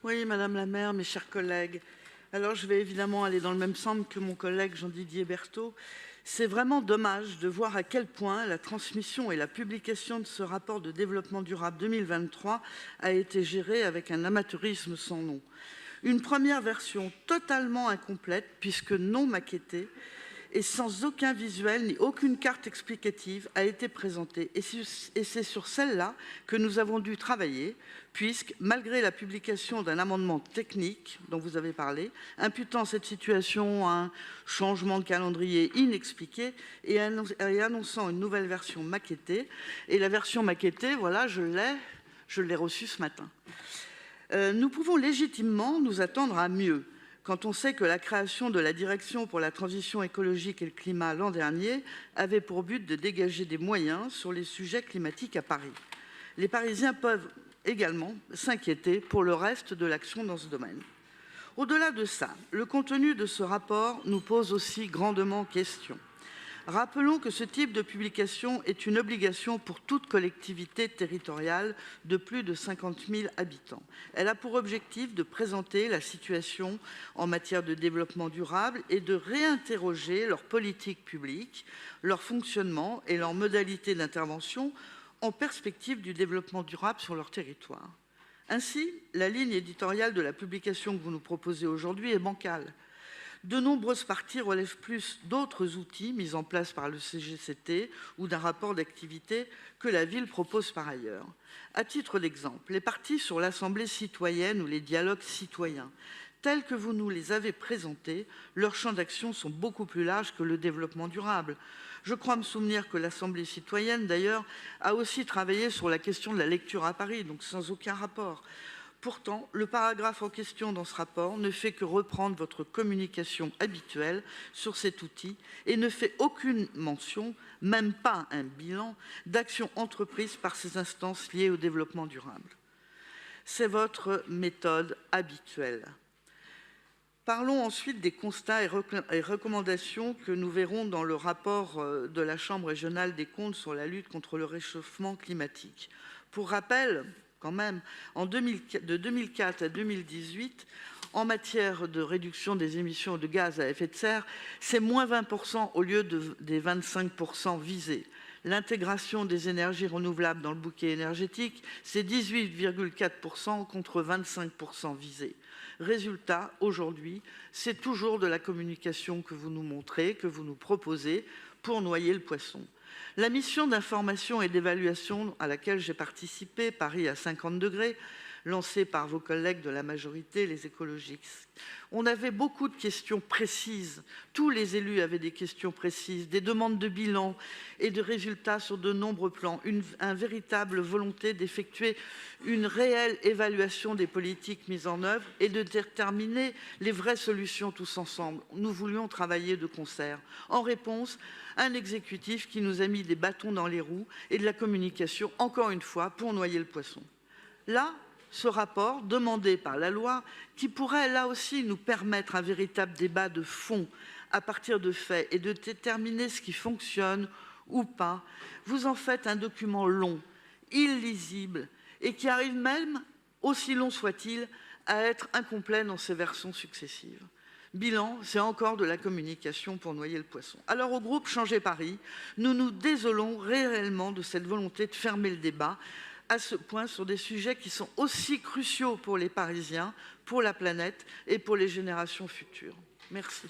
Oui, Madame la maire, mes chers collègues. Alors, je vais évidemment aller dans le même sens que mon collègue Jean-Didier Berthaud. C'est vraiment dommage de voir à quel point la transmission et la publication de ce rapport de développement durable 2023 a été gérée avec un amateurisme sans nom. Une première version totalement incomplète, puisque non maquettée, et sans aucun visuel ni aucune carte explicative a été présentée. Et c'est sur celle-là que nous avons dû travailler, puisque, malgré la publication d'un amendement technique dont vous avez parlé, imputant cette situation à un changement de calendrier inexpliqué et annonçant une nouvelle version maquettée, et la version maquettée, voilà, je l'ai reçue ce matin. Nous pouvons légitimement nous attendre à mieux, quand on sait que la création de la Direction pour la transition écologique et le climat l'an dernier avait pour but de dégager des moyens sur les sujets climatiques à Paris. Les Parisiens peuvent également s'inquiéter pour le reste de l'action dans ce domaine. Au-delà de ça, le contenu de ce rapport nous pose aussi grandement question. Rappelons que ce type de publication est une obligation pour toute collectivité territoriale de plus de 50 000 habitants. Elle a pour objectif de présenter la situation en matière de développement durable et de réinterroger leur politique publique, leur fonctionnement et leurs modalités d'intervention en perspective du développement durable sur leur territoire. Ainsi, la ligne éditoriale de la publication que vous nous proposez aujourd'hui est bancale. De nombreuses parties relèvent plus d'autres outils mis en place par le CGCT ou d'un rapport d'activité que la ville propose par ailleurs. À titre d'exemple, les parties sur l'Assemblée citoyenne ou les dialogues citoyens, tels que vous nous les avez présentés, leurs champs d'action sont beaucoup plus larges que le développement durable. Je crois me souvenir que l'Assemblée citoyenne, d'ailleurs, a aussi travaillé sur la question de la lecture à Paris, donc sans aucun rapport. Pourtant, le paragraphe en question dans ce rapport ne fait que reprendre votre communication habituelle sur cet outil et ne fait aucune mention, même pas un bilan, d'actions entreprises par ces instances liées au développement durable. C'est votre méthode habituelle. Parlons ensuite des constats et recommandations que nous verrons dans le rapport de la Chambre régionale des comptes sur la lutte contre le réchauffement climatique. Pour rappel, quand même, de 2004 à 2018, en matière de réduction des émissions de gaz à effet de serre, c'est moins 20% au lieu des 25% visés. L'intégration des énergies renouvelables dans le bouquet énergétique, c'est 18,4% contre 25% visés. Résultat, aujourd'hui, c'est toujours de la communication que vous nous montrez, que vous nous proposez pour noyer le poisson. La mission d'information et d'évaluation à laquelle j'ai participé, Paris à 50 degrés, lancée par vos collègues de la majorité, les écologistes. On avait beaucoup de questions précises. Tous les élus avaient des questions précises, des demandes de bilan et de résultats sur de nombreux plans. Une véritable volonté d'effectuer une réelle évaluation des politiques mises en œuvre et de déterminer les vraies solutions tous ensemble. Nous voulions travailler de concert. En réponse, un exécutif qui nous a mis des bâtons dans les roues et de la communication, encore une fois, pour noyer le poisson. Là, ce rapport, demandé par la loi, qui pourrait là aussi nous permettre un véritable débat de fond à partir de faits et de déterminer ce qui fonctionne ou pas, vous en faites un document long, illisible et qui arrive même, aussi long soit-il, à être incomplet dans ses versions successives. Bilan, c'est encore de la communication pour noyer le poisson. Alors au groupe Changer Paris, nous nous désolons réellement de cette volonté de fermer le débat à ce point sur des sujets qui sont aussi cruciaux pour les Parisiens, pour la planète et pour les générations futures. Merci.